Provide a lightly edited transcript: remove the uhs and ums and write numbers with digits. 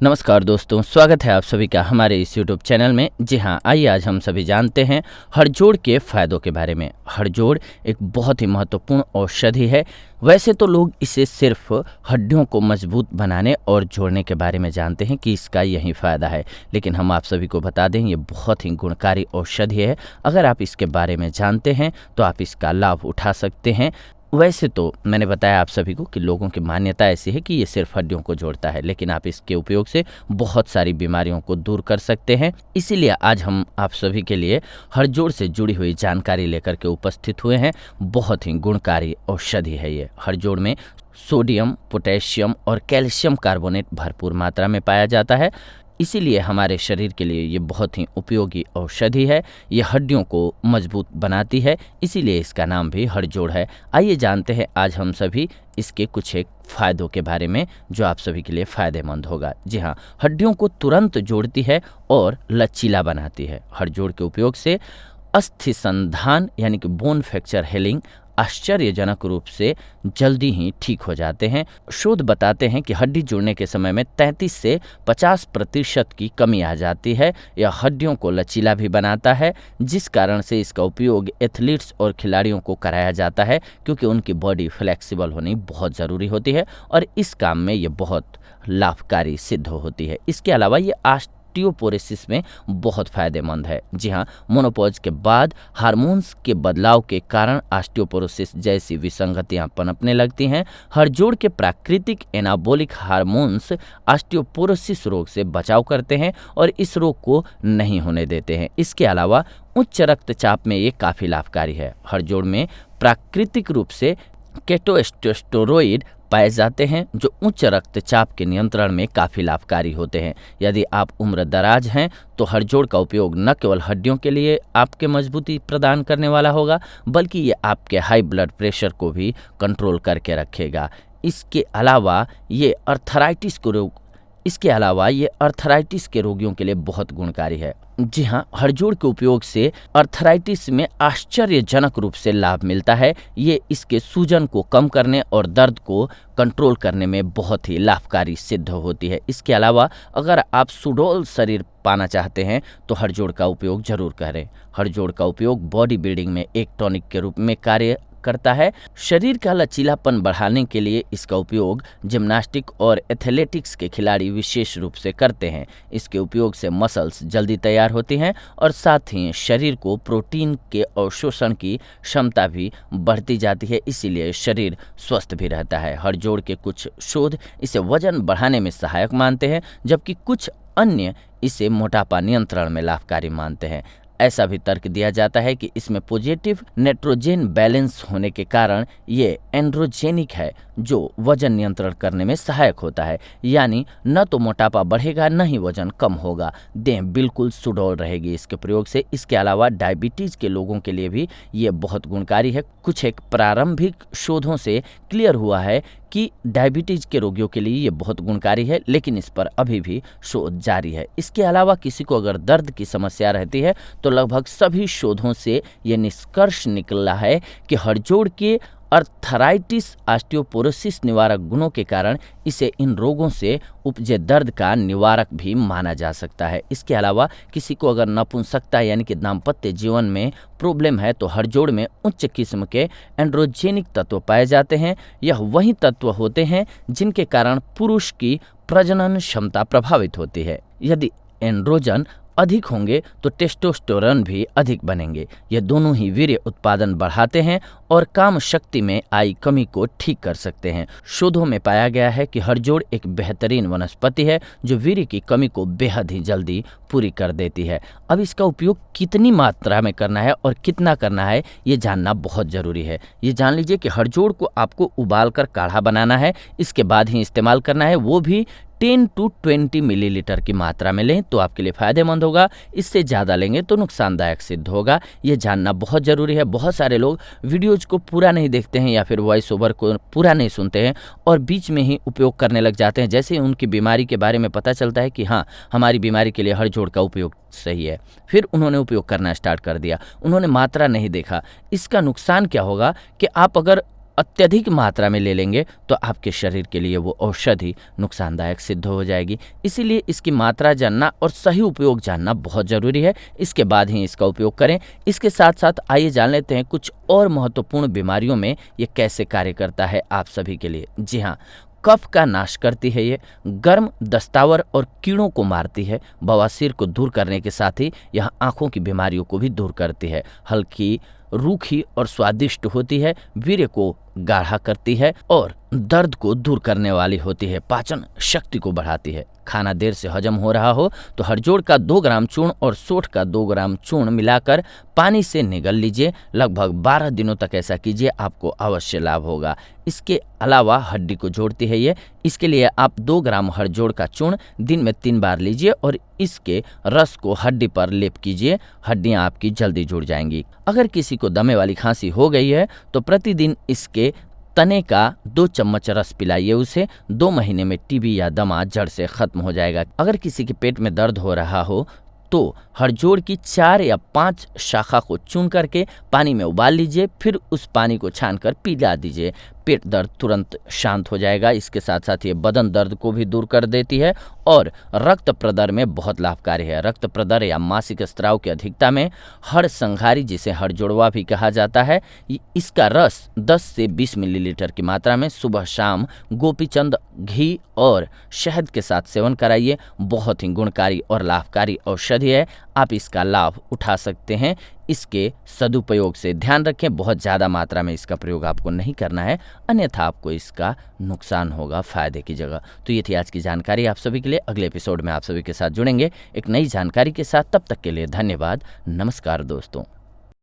नमस्कार दोस्तों, स्वागत है आप सभी का हमारे इस यूट्यूब चैनल में। जी हाँ, आइए आज हम सभी जानते हैं हड़जोड़ के फ़ायदों के बारे में। हड़जोड़ एक बहुत ही महत्वपूर्ण औषधि है। वैसे तो लोग इसे सिर्फ हड्डियों को मजबूत बनाने और जोड़ने के बारे में जानते हैं कि इसका यही फ़ायदा है, लेकिन हम आप सभी को बता दें ये बहुत ही गुणकारी औषधि है। अगर आप इसके बारे में जानते हैं तो आप इसका लाभ उठा सकते हैं। वैसे तो मैंने बताया आप सभी को कि लोगों की मान्यता ऐसी है कि ये सिर्फ हड्डियों को जोड़ता है, लेकिन आप इसके उपयोग से बहुत सारी बीमारियों को दूर कर सकते हैं। इसीलिए आज हम आप सभी के लिए हड़जोड़ से जुड़ी हुई जानकारी लेकर के उपस्थित हुए हैं। बहुत ही गुणकारी औषधि है ये। हड़जोड़ में सोडियम, पोटेशियम और कैल्शियम कार्बोनेट भरपूर मात्रा में पाया जाता है। इसीलिए हमारे शरीर के लिए ये बहुत ही उपयोगी औषधि है। ये हड्डियों को मजबूत बनाती है, इसीलिए इसका नाम भी हड़जोड़ है। आइए जानते हैं आज हम सभी इसके कुछ एक फ़ायदों के बारे में जो आप सभी के लिए फ़ायदेमंद होगा। जी हाँ, हड्डियों को तुरंत जोड़ती है और लचीला बनाती है। हड़जोड़ के उपयोग से अस्थि संधान यानी कि बोन फ्रैक्चर हेलिंग आश्चर्यजनक रूप से जल्दी ही ठीक हो जाते हैं। शोध बताते हैं कि हड्डी जुड़ने के समय में 33 से 50% की कमी आ जाती है। यह हड्डियों को लचीला भी बनाता है, जिस कारण से इसका उपयोग एथलीट्स और खिलाड़ियों को कराया जाता है, क्योंकि उनकी बॉडी फ्लेक्सिबल होनी बहुत ज़रूरी होती है और इस काम में ये बहुत लाभकारी सिद्ध होती है। इसके अलावा ये ऑस्टियोपोरोसिस में बहुत फायदेमंद है। जी हाँ, मोनोपॉज के बाद हार्मोन्स के बदलाव के कारण ऑस्टियोपोरोसिस जैसी विसंगतियां पनपने लगती हैं। हड़जोड़ के प्राकृतिक एनाबॉलिक हार्मोन्स ऑस्टियोपोरोसिस रोग से बचाव करते हैं और इस रोग को नहीं होने देते हैं। इसके अलावा उच्च रक्तचाप में ये काफ़ी लाभकारी है। हड़जोड़ में प्राकृतिक रूप से केटोस्टेरोइड पाए जाते हैं जो उच्च रक्तचाप के नियंत्रण में काफ़ी लाभकारी होते हैं। यदि आप उम्र दराज हैं तो हड़जोड़ का उपयोग न केवल हड्डियों के लिए आपके मजबूती प्रदान करने वाला होगा, बल्कि ये आपके हाई ब्लड प्रेशर को भी कंट्रोल करके रखेगा। इसके अलावा ये अर्थराइटिस के रोगियों के लिए बहुत गुणकारी है। जी हाँ, हड़जोड़ के उपयोग से अर्थराइटिस में आश्चर्यजनक रूप से लाभ मिलता है। ये इसके सूजन को कम करने और दर्द को कंट्रोल करने में बहुत ही लाभकारी सिद्ध होती है। इसके अलावा अगर आप सुडौल शरीर पाना चाहते हैं तो हड़जोड़ का उपयोग जरूर करें। हड़जोड़ का उपयोग बॉडी बिल्डिंग में एक टॉनिक के रूप में कार्य करता है। शरीर का लचीलापन बढ़ाने के लिए इसका उपयोग जिम्नास्टिक और एथलेटिक्स के खिलाड़ी विशेष रूप से करते हैं। इसके उपयोग से मसल्स जल्दी तैयार होती हैं और साथ ही शरीर को प्रोटीन के अवशोषण की क्षमता भी बढ़ती जाती है, इसीलिए शरीर स्वस्थ भी रहता है। हड़जोड़ के कुछ शोध इसे वजन बढ़ाने में सहायक मानते हैं, जबकि कुछ अन्य इसे मोटापा नियंत्रण में लाभकारी मानते हैं। ऐसा भी तर्क दिया जाता है कि इसमें पॉजिटिव नाइट्रोजन बैलेंस होने के कारण ये एंड्रोजेनिक है, जो वजन नियंत्रण करने में सहायक होता है। यानी न तो मोटापा बढ़ेगा न ही वजन कम होगा, देह बिल्कुल सुडौल रहेगी इसके प्रयोग से। इसके अलावा डायबिटीज़ के लोगों के लिए भी ये बहुत गुणकारी है। कुछ एक प्रारंभिक शोधों से क्लियर हुआ है कि डायबिटीज़ के रोगियों के लिए ये बहुत गुणकारी है, लेकिन इस पर अभी भी शोध जारी है। इसके अलावा किसी को अगर दर्द की समस्या रहती है तो लगभग सभी शोधों से ये निष्कर्ष निकला है कि हड़जोड़ के अर्थराइटिस ऑस्टियोपोरोसिस निवारक गुणों के कारण इसे इन रोगों से उपजे दर्द का निवारक भी माना जा सकता है। इसके अलावा किसी को अगर नपुंसकता यानी कि दाम्पत्य जीवन में प्रॉब्लम है तो हड़जोड़ में उच्च किस्म के एंड्रोजेनिक तत्व पाए जाते हैं। यह वही तत्व होते हैं जिनके कारण पुरुष की प्रजनन क्षमता प्रभावित होती है। यदि एंड्रोजन अधिक होंगे तो टेस्टोस्टेरोन भी अधिक बनेंगे। ये दोनों ही वीर्य उत्पादन बढ़ाते हैं और काम शक्ति में आई कमी को ठीक कर सकते हैं। शोधों में पाया गया है कि हड़जोड़ एक बेहतरीन वनस्पति है जो वीर्य की कमी को बेहद ही जल्दी पूरी कर देती है। अब इसका उपयोग कितनी मात्रा में करना है और कितना करना है ये जानना बहुत ज़रूरी है। ये जान लीजिए कि हड़जोड़ को आपको उबाल कर काढ़ा बनाना है, इसके बाद ही इस्तेमाल करना है, वो भी 10 to 20 मिलीलीटर की मात्रा में लें तो आपके लिए फ़ायदेमंद होगा। इससे ज़्यादा लेंगे तो नुकसानदायक सिद्ध होगा। ये जानना बहुत ज़रूरी है। बहुत सारे लोग वीडियोज़ को पूरा नहीं देखते हैं या फिर वॉइस ओवर को पूरा नहीं सुनते हैं और बीच में ही उपयोग करने लग जाते हैं। जैसे ही उनकी बीमारी के बारे में पता चलता है कि हाँ, हमारी बीमारी के लिए हड़जोड़ का उपयोग सही है, फिर उन्होंने उपयोग करना स्टार्ट कर दिया, उन्होंने मात्रा नहीं देखा। इसका नुकसान क्या होगा कि आप अगर अत्यधिक मात्रा में ले लेंगे तो आपके शरीर के लिए वो औषधि नुकसानदायक सिद्ध हो जाएगी। इसीलिए इसकी मात्रा जानना और सही उपयोग जानना बहुत ज़रूरी है। इसके बाद ही इसका उपयोग करें। इसके साथ साथ आइए जान लेते हैं कुछ और महत्वपूर्ण बीमारियों में ये कैसे कार्य करता है आप सभी के लिए। जी हाँ, कफ का नाश करती है ये, गर्म दस्तावर और कीड़ों को मारती है, बवासीर को दूर करने के साथ ही यह आँखों की बीमारियों को भी दूर करती है, हल्की रूखी और स्वादिष्ट होती है, वीर्य को गाढ़ा करती है और दर्द को दूर करने वाली होती है, पाचन शक्ति को बढ़ाती है। खाना देर से हजम हो रहा हो तो हरजोड़ का 2 ग्राम चूर्ण और सोंठ का 2 ग्राम चूर्ण मिलाकर पानी से निगल लीजिए। लगभग 12 दिनों तक ऐसा कीजिए, आपको अवश्य लाभ होगा। इसके अलावा हड्डी को जोड़ती है ये। इसके लिए आप 2 ग्राम हरजोड़ का चूर्ण दिन में 3 बार लीजिए और इसके रस को हड्डी पर लेप कीजिए। हड्डियां आपकी जल्दी जुड़ जाएंगी। अगर किसी को दमे वाली खांसी हो गई है तो प्रतिदिन इसके तने का 2 चम्मच रस पिलाइए उसे। 2 महीने में टीबी या दमा जड़ से खत्म हो जाएगा। अगर किसी के पेट में दर्द हो रहा हो तो हरजोड़ की 4 या 5 शाखा को चून करके पानी में उबाल लीजिए, फिर उस पानी को छानकर पिला दीजिए। पेट दर्द तुरंत शांत हो जाएगा। इसके साथ साथ ये बदन दर्द को भी दूर कर देती है और रक्त प्रदर में बहुत लाभकारी है। रक्त प्रदर या मासिक स्राव की अधिकता में हड़ संघारी, जिसे हड़जोड़वा भी कहा जाता है, इसका रस 10 से 20 मिलीलीटर की मात्रा में सुबह शाम गोपीचंद घी और शहद के साथ सेवन कराइए। बहुत ही गुणकारी और लाभकारी औषधि है, आप इसका लाभ उठा सकते हैं। इसके सदुपयोग से ध्यान रखें, बहुत ज़्यादा मात्रा में इसका प्रयोग आपको नहीं करना है, अन्यथा आपको इसका नुकसान होगा फायदे की जगह। तो ये थी आज की जानकारी आप सभी के लिए। अगले एपिसोड में आप सभी के साथ जुड़ेंगे एक नई जानकारी के साथ। तब तक के लिए धन्यवाद। नमस्कार दोस्तों।